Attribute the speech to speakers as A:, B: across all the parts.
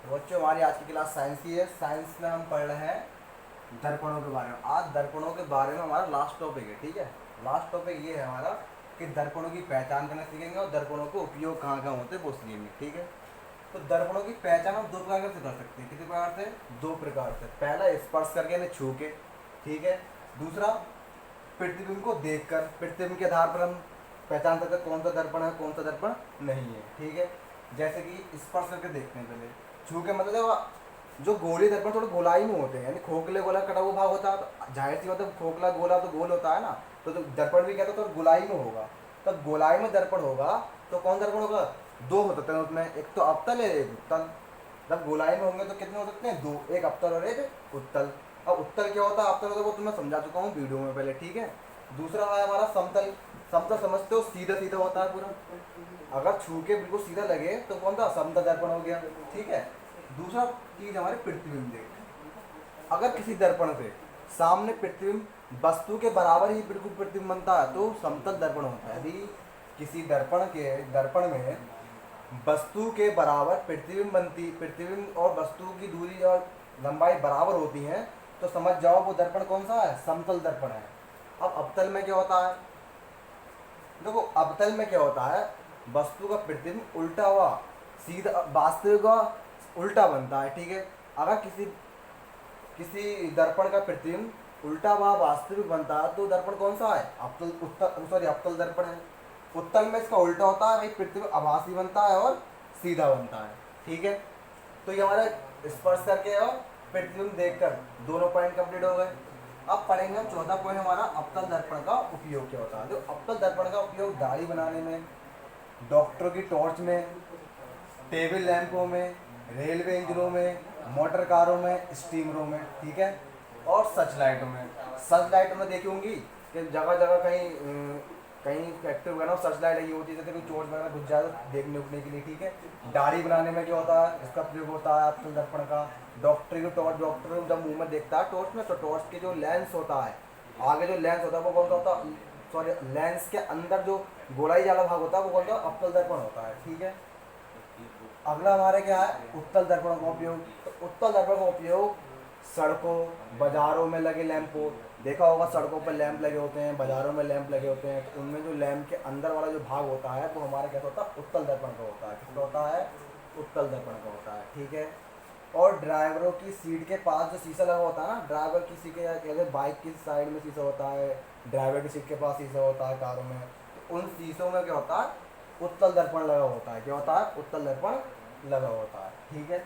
A: तो बच्चों हमारी आज की क्लास साइंस की है। साइंस में हम पढ़ रहे हैं दर्पणों के बारे में। आज दर्पणों के बारे में हमारा लास्ट टॉपिक है, ठीक है। लास्ट टॉपिक ये है हमारा कि दर्पणों की पहचान करना सीखेंगे और दर्पणों को उपयोग कहाँ कहाँ होते हैं वो सीखेंगे, ठीक है। तो दर्पणों की पहचान हम दो प्रकार से कर सकते हैं। कितने प्रकार से? दो प्रकार से। पहला स्पर्श करके यानी छू के, ठीक है। दूसरा प्रतिबिंब को देखकर, प्रतिबिंब के आधार पर हम पहचान सकते हैं कौन सा दर्पण है कौन सा दर्पण नहीं है, ठीक है। जैसे कि स्पर्श करके देखते हैं पहले। छू के मतलब जो गोली दर्पण थोड़े गोलाई में होते हैं, यानी खोखले गोला कटा हुआ भाग होता है, तो जाहिर सी मतलब खोखला गोला तो गोल होता है ना, तो दर्पण भी कहते हैं तो गोलाई में होगा। तब गोलाई में दर्पण होगा तो कौन दर्पण होगा? दो हो सकते हैं उसमें, एक तो अवतल है एक उत्तल। जब गोलाई में होंगे तो कितने हो सकते हैं? दो, एक अवतल और एक उत्तल। अब उत्तल क्या होता है अवतल होता है वो तो मैं समझा चुका हूँ वीडियो में पहले, ठीक है। दूसरा है हमारा समतल। समतल समझते हो? सीधा सीधा होता है पूरा, अगर छू के बिल्कुल सीधा लगे तो कौन सा? समतल दर्पण हो गया, ठीक है। दूसरा चीज हमारे प्रतिबिंब देख, अगर किसी दर्पण से सामने प्रतिबिंब वस्तु के बराबर ही बिल्कुल प्रतिबिंब बनता है तो समतल दर्पण होता है। यदि किसी दर्पण में वस्तु के बराबर प्रतिबिंब और वस्तु की दूरी और लंबाई बराबर होती है तो समझ जाओ वो दर्पण कौन सा है? समतल दर्पण है। अब अवतल में क्या होता है? देखो अवतल में क्या होता है, वस्तु का प्रतिबिंब उल्टा हुआ सीधा वास्तविक का उल्टा बनता है, ठीक है। अगर किसी किसी दर्पण का प्रतिबिंब उल्टा हुआ वास्तविक बनता है तो दर्पण कौन सा है? अवतल, उत्तल, सॉरी अवतल दर्पण है। उत्तल में इसका उल्टा होता है, भाई प्रतिबिंब आभासी बनता है और सीधा बनता है, ठीक है। तो ये हमारा स्पर्श करके और प्रतिबिंब देखकर दोनों पॉइंट कंप्लीट हो गए। अब पढ़ेंगे हम चौथा पॉइंट हमारा अवतल दर्पण का उपयोग क्या होता है। जो अवतल दर्पण का उपयोग दाढ़ी बनाने में, डॉक्टरों की टॉर्च में, टेबल लैंपों में, रेलवे इंजनों में, मोटर कारों में, स्टीमरों में, ठीक है। और सर्च लाइटों में। सर्च लाइटों में देखी होंगी कि जगह जगह कहीं फैक्ट्री वगैरह सर्च लाइट लगी होती है, जैसे कोई चोट वगैरह घुस जाए तो देखने उठने के लिए, ठीक है। दाढ़ी बनाने में क्या होता है? इसका प्रयोग होता है अवतल दर्पण का। डॉक्टर की टॉर्च, डॉक्टर जब मुंह में देखता है टॉर्च में तो टॉर्च के जो लेंस होता है, आगे जो लेंस होता है वो कौन सा होता है? सॉरी, लेंस के अंदर जो गोलाई वाला भाग होता है वो कौन सा? अवतल दर्पण होता है, ठीक है। अगला हमारे क्या है? उत्तल दर्पण का उपयोग। तो उत्तल दर्पण का उपयोग सड़कों, बाजारों में लगे लैंपों, देखा होगा सड़कों पर लैंप लगे होते हैं, बाजारों में लैंप लगे होते हैं, तो उनमें जो लैंप के अंदर वाला जो भाग होता है वो हमारा कैसा होता है? उत्तल दर्पण का होता है। किसका होता है? उत्तल दर्पण का होता है, ठीक है। और ड्राइवरों की सीट के पास जो शीशा लगा होता है ना, ड्राइवर की सीट के कहते हैं बाइक की साइड में शीशा होता है, ड्राइवर की सीट के पास शीशा होता है कारों में, तो उन शीशों में क्या होता है? उत्तल दर्पण लगा होता है। क्या होता है? उत्तल दर्पण लगा होता है, ठीक है।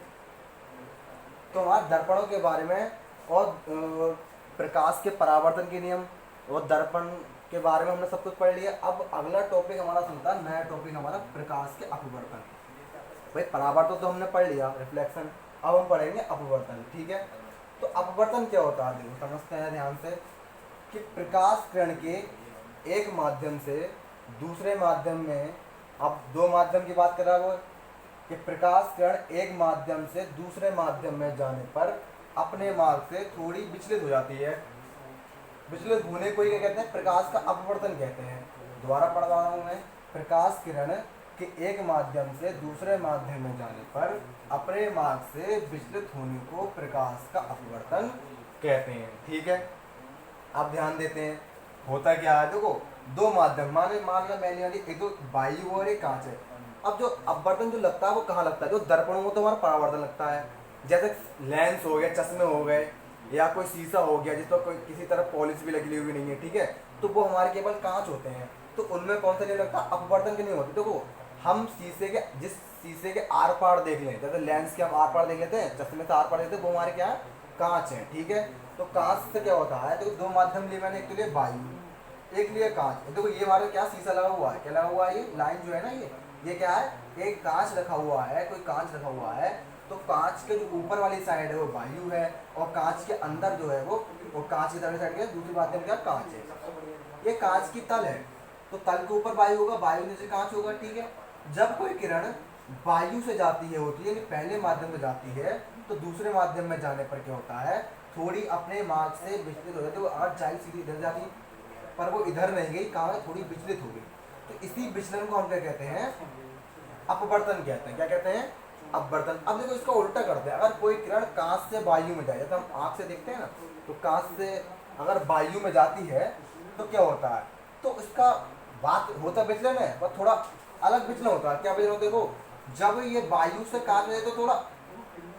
A: तो हमारे दर्पणों के बारे में और प्रकाश के परावर्तन के नियम और दर्पण के बारे में हमने सब कुछ पढ़ लिया। अब अगला टॉपिक हमारा सुनता है, नया टॉपिक हमारा प्रकाश के अपवर्तन। भाई परावर्तन तो हमने पढ़ लिया, रिफ्लेक्शन। अब हम पढ़ेंगे अपवर्तन, ठीक है। तो अपवर्तन क्या होता है देखो समझते हैं ध्यान से, कि प्रकाश किरण के एक माध्यम से दूसरे माध्यम में, अब दो माध्यम की बात कर रहा है वो, कि प्रकाश किरण एक माध्यम से दूसरे माध्यम में जाने पर अपने मार्ग से थोड़ी विचलित हो जाती है। विचलित होने को ही क्या कहते हैं? प्रकाश का अपवर्तन कहते हैं। दोबारा पढ़ रहा हूँ मैं। प्रकाश किरण के एक माध्यम से दूसरे माध्यम में जाने पर अपने मार्ग से विचलित होने को प्रकाश का अपवर्तन कहते हैं, ठीक है। अब ध्यान देते हैं होता क्या है। देखो दो माध्यम मान लो मैंने वाली एक तो वायु और एक कांच है। अब जो अपवर्तन जो लगता है वो कहाँ लगता है? जो दर्पणों में तो हमारा परावर्तन लगता है, जैसे लेंस हो गए, चश्मे हो गए, या कोई शीशा हो गया जिस पर कोई किसी तरह पॉलिश भी लगी हुई नहीं है, ठीक है। तो वो हमारे केवल कांच होते हैं, तो उनमें कौन सा नहीं लगता? अपवर्तन की नहीं होती। देखो हम जिस शीशे के आर पार देख लें, जैसे लेंस के हम आर पार देख लेते हैं, चश्मे से आर पार देखते हैं, वो हमारे क्या है? कांच है, ठीक है। तो कांच से क्या होता है? तो दो माध्यम लिए मैंने, एक तो लिए वायु, एक लिए कांच। देखो ये हमारे क्या शीशा लगा हुआ है, क्या लगा हुआ है? ये लाइन जो है ना, ये क्या है? एक कांच रखा हुआ है, कोई कांच रखा हुआ है। तो कांच के जो ऊपर वाली साइड है वो वायु है, और कांच के अंदर जो है वो, और कांच की तरफ साइड के दूसरी माध्यम क्या? कांच है। ये कांच की तल है, तो तल के ऊपर वायु होगा, वायु नीचे कांच होगा, ठीक है। जब कोई किरण वायु से जाती है होती है, पहले माध्यम में जाती है, तो दूसरे माध्यम में जाने पर क्या होता है? थोड़ी अपने मार्ग से विचलित हो जाती है। वो आज जाए सीधी इधर जाती है, पर वो इधर नहीं गई, कहाँ है? थोड़ी विचलित हो गई। तो इसी विचलन को हम क्या कहते हैं? अपवर्तन कहते हैं। क्या कहते हैं? अपवर्तन। अब देखो इसका उल्टा करते हैं, अगर कोई किरण कांच से वायु में जाए, जैसे हम आँख से देखते हैं ना, तो कांच से अगर वायु में जाती है तो क्या होता है, तो इसका बात होता विचलन है पर थोड़ा अलग विचलन होता है। क्या विचलन होता है? देखो जब ये वायु से कांच में जाए तो थोड़ा,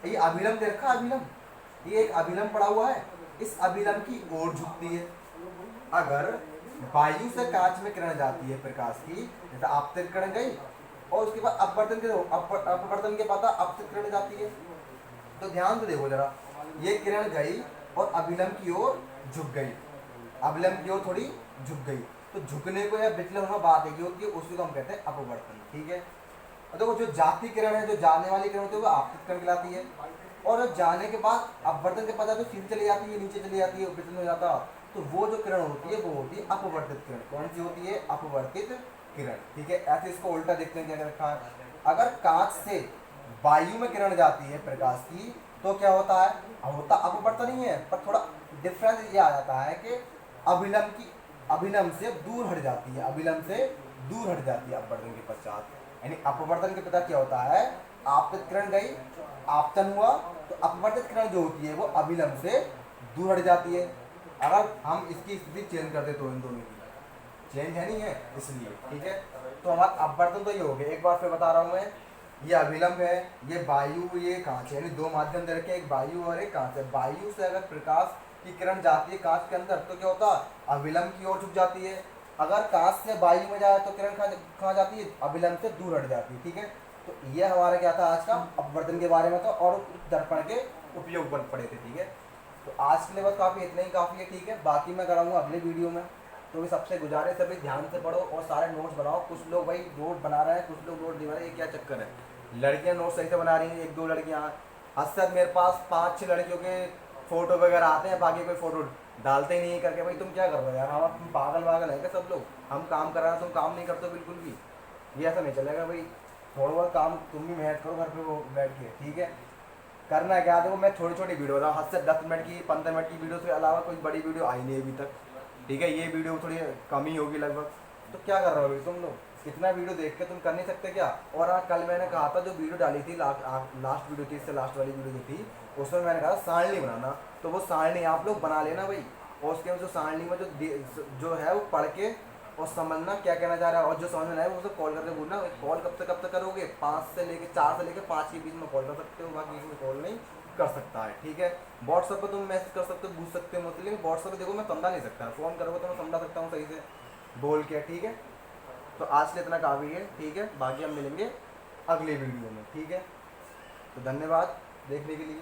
A: ये अभिलंब दे रखा है, अभिलंब, ये एक अभिलंब पड़ा हुआ है, इस अभिलंब की ओर झुकती है। अगर वायु से कांच में किरण जाती है प्रकाश की, जैसे आपतित किरण गई और उसके बाद अपवर्तन के बाद आपतित किरण जाती है, तो ध्यान से देखो जरा, ये किरण गई और अभिलंब की ओर झुक गई, अभिलंब की ओर थोड़ी झुक गई, तो झुकने को या विचलन होना बात है कि होती है, उसी को हम कहते हैं अपवर्तन। ठीक है, और देखो जो जाती किरण है, जो जाने वाली किरण होती है वो आपतित किरण कहलाती है, और जाने के बाद अपवर्तन के पता तो सीधी चली जाती है, नीचे चली जाती है, विचलन हो जाता, तो वो जो किरण होती है वो होती है अपवर्तित किरण। कौन सी होती है? अपवर्तित किरण। ठीक है, ऐसे इसको उल्टा देखते हैं क्या रखा है, अगर कांच से वायु में किरण जाती है प्रकाश की तो क्या होता है, होता अपवर्तन ही है, पर थोड़ा डिफरेंस ये आ जाता है कि अभिलंब से दूर हट जाती है, अभिलंब से दूर हट जाती है अपवर्तन के पश्चात। यानी अपवर्तन के पश्चात क्या होता है, आपतित किरण गई, आपतन हुआ, तो अपवर्तित किरण जो होती है वो अभिलंब से दूर हट जाती है। अगर हम इसकी स्थिति चेंज कर दे तो इन दोनों की चेंज है, नहीं है, इसलिए। ठीक है, तो हमारा अपवर्तन तो ये हो गया, एक बार फिर बता रहा हूँ मैं, ये अभिलंब है, ये वायु, ये कांच है, यानी दो माध्यम दे रखे, एक वायु और एक कांच है। वायु से अगर प्रकाश की किरण जाती है कांच के अंदर तो क्या होता है, अभिलंब की ओर झुक जाती है। अगर कांच से वायु में जाए तो किरण कहाँ जाती है, अभिलंब से दूर हट जाती है। ठीक है, तो ये हमारा क्या था आज का अपवर्तन के बारे में था, और दर्पण के उपयोग पर पड़े थे। ठीक है, तो आज के लिए बस काफ़ी इतना ही काफ़ी है। ठीक है, बाकी मैं कराऊंगा अगले वीडियो में। तो भी सबसे गुजारिश है भाई ध्यान से पढ़ो और सारे नोट्स बनाओ। कुछ लोग भाई नोट बना रहे हैं, कुछ लोग नोट नहीं बना रहे, ये क्या चक्कर है? लड़कियां नोट सही से बना रही हैं, एक दो लड़कियां, अक्सर मेरे पास 5-6 लड़कियों के फोटो वगैरह आते हैं, बाकी कोई फोटो डालते ही नहीं करके। भाई तुम क्या कर रहे हो यार, हम तुम पागल है क्या सब लोग? हम काम कर रहे हैं, तुम काम नहीं करते बिल्कुल भी, ये ऐसा नहीं चलेगा भाई। थोड़ा बहुत काम तुम भी मेहनत करो घर पे वो बैठ के। ठीक है, करना क्या, देखो मैं छोटी छोटी वीडियो बता, हद से 10 मिनट की 15 मिनट की वीडियो के अलावा कोई बड़ी वीडियो आई नहीं अभी तक। ठीक है, ये वीडियो थोड़ी कम ही होगी लगभग। तो क्या कर रहे हो अभी तुम लोग, इतना वीडियो देख के तुम कर नहीं सकते क्या? और हाँ, कल मैंने कहा था जो वीडियो डाली थी लास्ट वीडियो थी, इससे लास्ट वाली वीडियो जो थी, उसमें मैंने कहा सारणी बनाना, तो वो सारणी आप लोग बना लेना भाई। और उसके जो सारणी में जो है वो पढ़ के और समझना क्या कहना चाह रहा है, और जो समझ में आए वो उसे कॉल करके बोलना। कॉल कब तक करोगे, 4 से लेके 5 के बीच में कॉल कर सकते हो, बाकी कोई कॉल नहीं कर सकता है। ठीक है, व्हाट्सएप पे तुम मैसेज कर सकते हो, पूछ सकते हो मुझसे, लेकिन व्हाट्सएप पे देखो मैं समझा नहीं सकता, फ़ोन करोगे तो मैं समझा सकता हूँ सही से बोल के। ठीक है, तो आज के लिए इतना काफ़ी है। ठीक है, बाकी हम मिलेंगे अगले वीडियो में। ठीक है, तो धन्यवाद देखने के लिए।